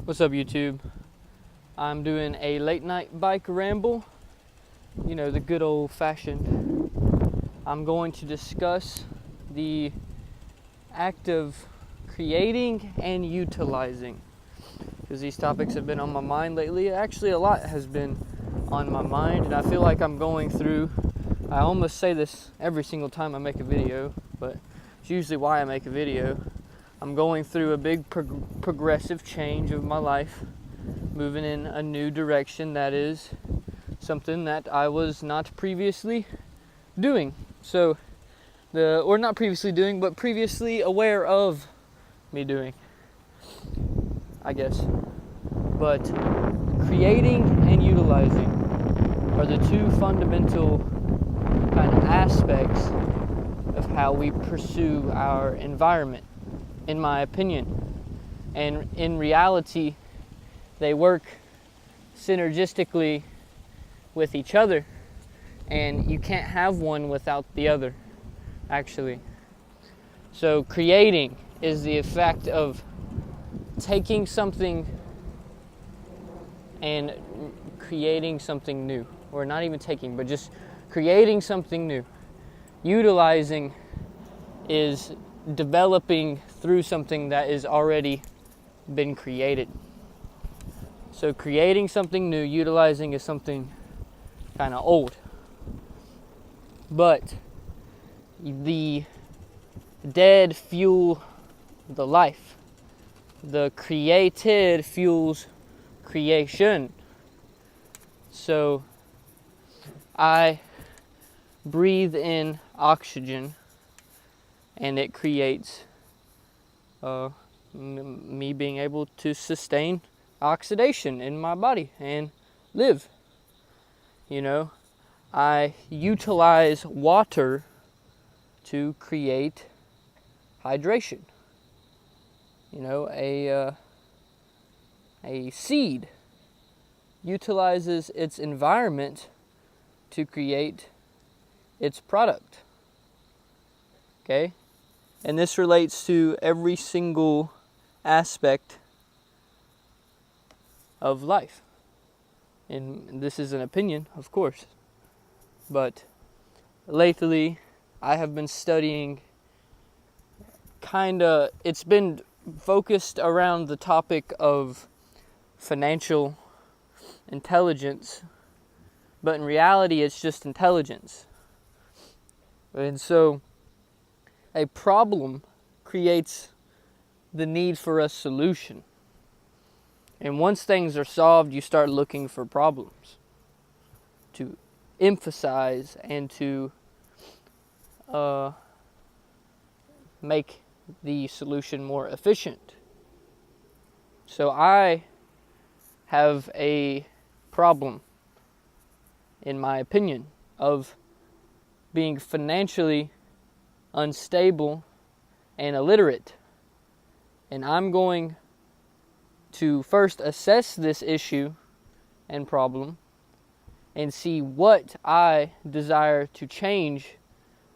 What's up, YouTube? I'm doing a late night bike ramble, the good old fashioned. I'm going to discuss the act of creating and utilizing, because these topics have been on my mind lately. Actually, a lot has been on my mind, and I feel like I'm going through, I almost say this every single time I make a video, but it's usually why I make a video. I'm going through a big progressive change of my life, moving in a new direction that is something that I was not previously doing. So, or not previously doing, but previously aware of me doing, I guess. But creating and utilizing are the two fundamental kind of aspects of how we pursue our environment, in my opinion. And in reality, they work synergistically with each other, and you can't have one without the other, actually. So creating is the effect of taking something and creating something new, or not even taking, but just creating something new. Utilizing is developing through something that is already been created. So creating something new, utilizing is something kind of old. But the dead fuel the life. The created fuels creation. So I breathe in oxygen, and it creates me being able to sustain oxidation in my body and live. I utilize water to create hydration. A seed utilizes its environment to create its product. Okay? And this relates to every single aspect of life. And this is an opinion, of course. But lately, I have been studying it's been focused around the topic of financial intelligence. But in reality, it's just intelligence. And so, a problem creates the need for a solution. And once things are solved, you start looking for problems to emphasize and to make the solution more efficient. So I have a problem, in my opinion, of being financially unstable and illiterate. And I'm going to first assess this issue and problem and see what I desire to change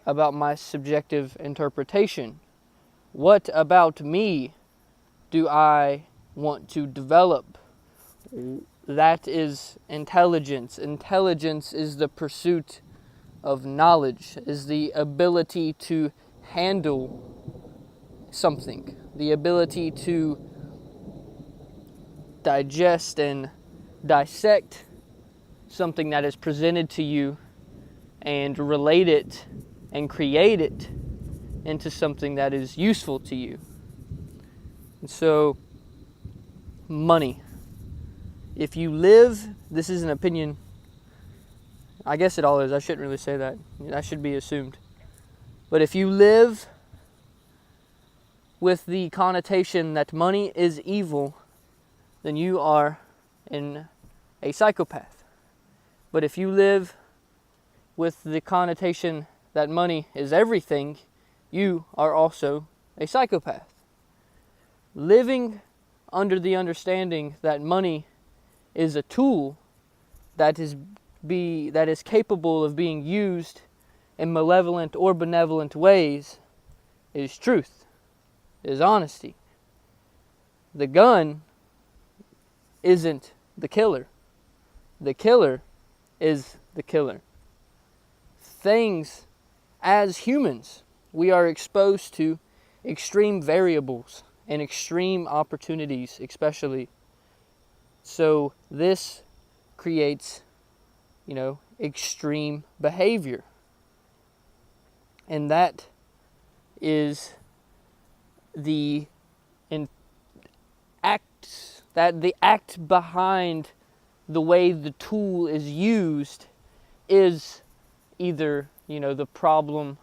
about my subjective interpretation. What about me do I want to develop? That is intelligence. Intelligence is the pursuit of knowledge, is the ability to handle something, the ability to digest and dissect something that is presented to you and relate it and create it into something that is useful to you. And so, money. If you live, this is an opinion, I guess it all is, I shouldn't really say that, that should be assumed. But if you live with the connotation that money is evil, then you are a psychopath. But if you live with the connotation that money is everything, you are also a psychopath. Living under the understanding that money is a tool that is capable of being used in malevolent or benevolent ways is truth, is honesty. The gun isn't the killer. The killer is the killer. Things, as humans, we are exposed to extreme variables and extreme opportunities, especially. So this creates, extreme behavior. And that is the act behind the way the tool is used is either, the problem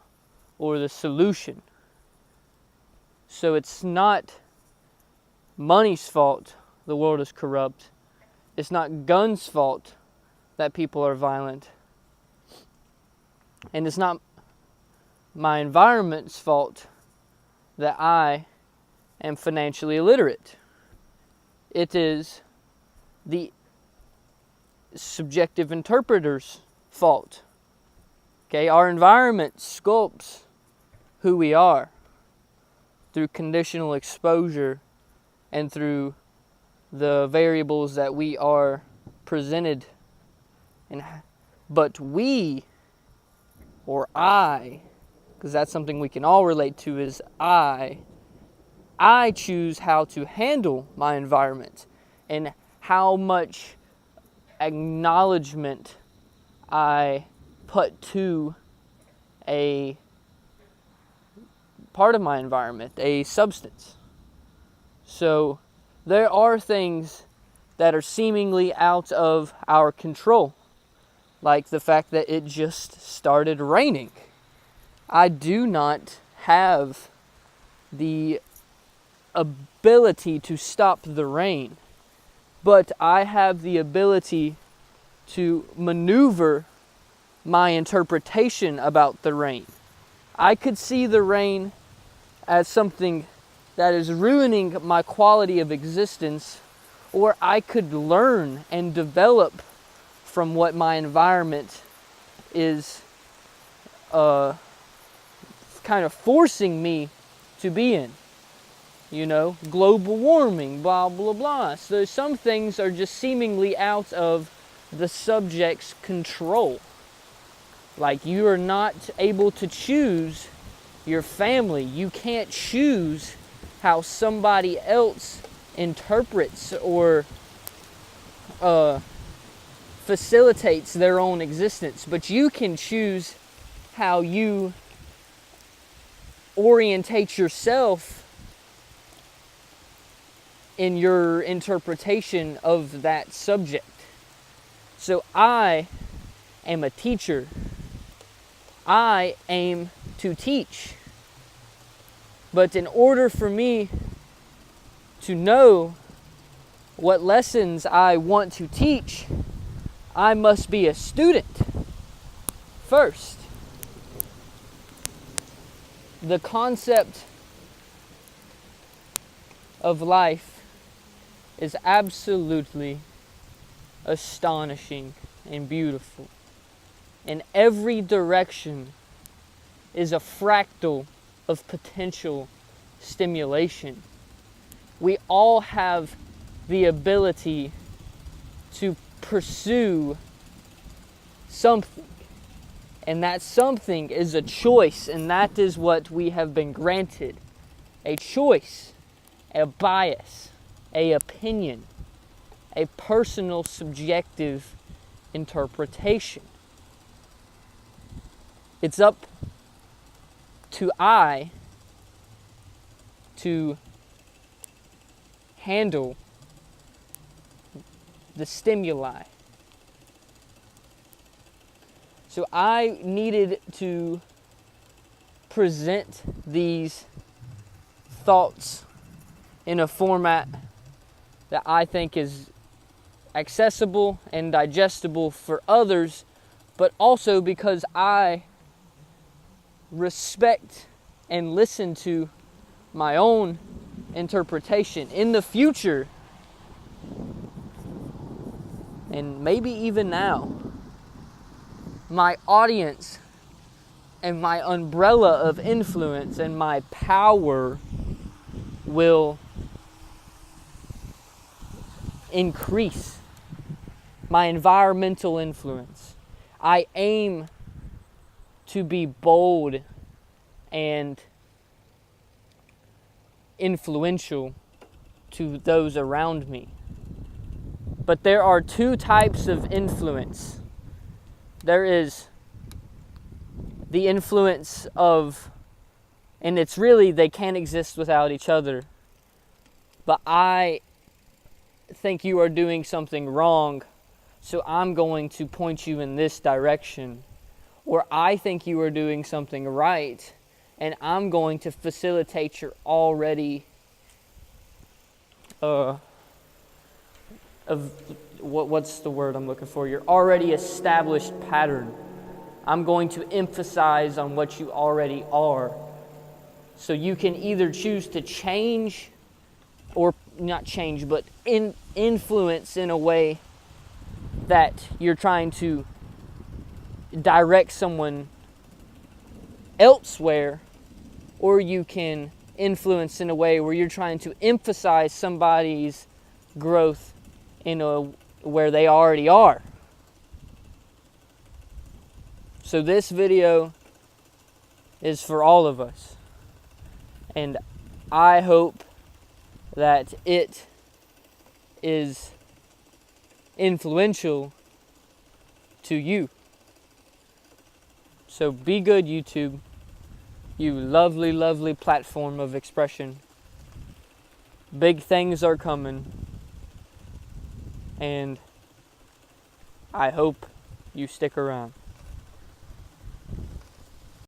or the solution. So it's not money's fault the world is corrupt. It's not guns' fault that people are violent. And it's not my environment's fault that I am financially illiterate. It is the subjective interpreter's fault. Okay, our environment sculpts who we are through conditional exposure and through the variables that we are presented. But we, or I, because that's something we can all relate to, is I choose how to handle my environment and how much acknowledgement I put to a part of my environment, a substance. So there are things that are seemingly out of our control, like the fact that it just started raining. I do not have the ability to stop the rain, but I have the ability to maneuver my interpretation about the rain. I could see the rain as something that is ruining my quality of existence, or I could learn and develop from what my environment is kind of forcing me to be in. Global warming, blah, blah, blah. So some things are just seemingly out of the subject's control. Like, you are not able to choose your family. You can't choose how somebody else interprets or facilitates their own existence. But you can choose how you orientate yourself in your interpretation of that subject. So I am a teacher. I aim to teach. But in order for me to know what lessons I want to teach, I must be a student first. The concept of life is absolutely astonishing and beautiful. And every direction is a fractal of potential stimulation. We all have the ability to pursue something. And that something is a choice, and that is what we have been granted. A choice, a bias, a opinion, a personal subjective interpretation. It's up to I to handle the stimuli. So I needed to present these thoughts in a format that I think is accessible and digestible for others, but also because I respect and listen to my own interpretation. In the future, and maybe even now, my audience and my umbrella of influence and my power will increase my environmental influence. I aim to be bold and influential to those around me. But there are two types of influence. There is the influence of, and it's really, they can't exist without each other. But I think you are doing something wrong, so I'm going to point you in this direction. Or I think you are doing something right, and I'm going to facilitate your already what's the word I'm looking for? Your already established pattern. I'm going to emphasize on what you already are. So you can either choose to change, or not change, but influence in a way that you're trying to direct someone elsewhere, or you can influence in a way where you're trying to emphasize somebody's growth where they already are. So this video is for all of us, and I hope that it is influential to you. So be good, YouTube, you lovely, lovely platform of expression. Big things are coming, and I hope you stick around.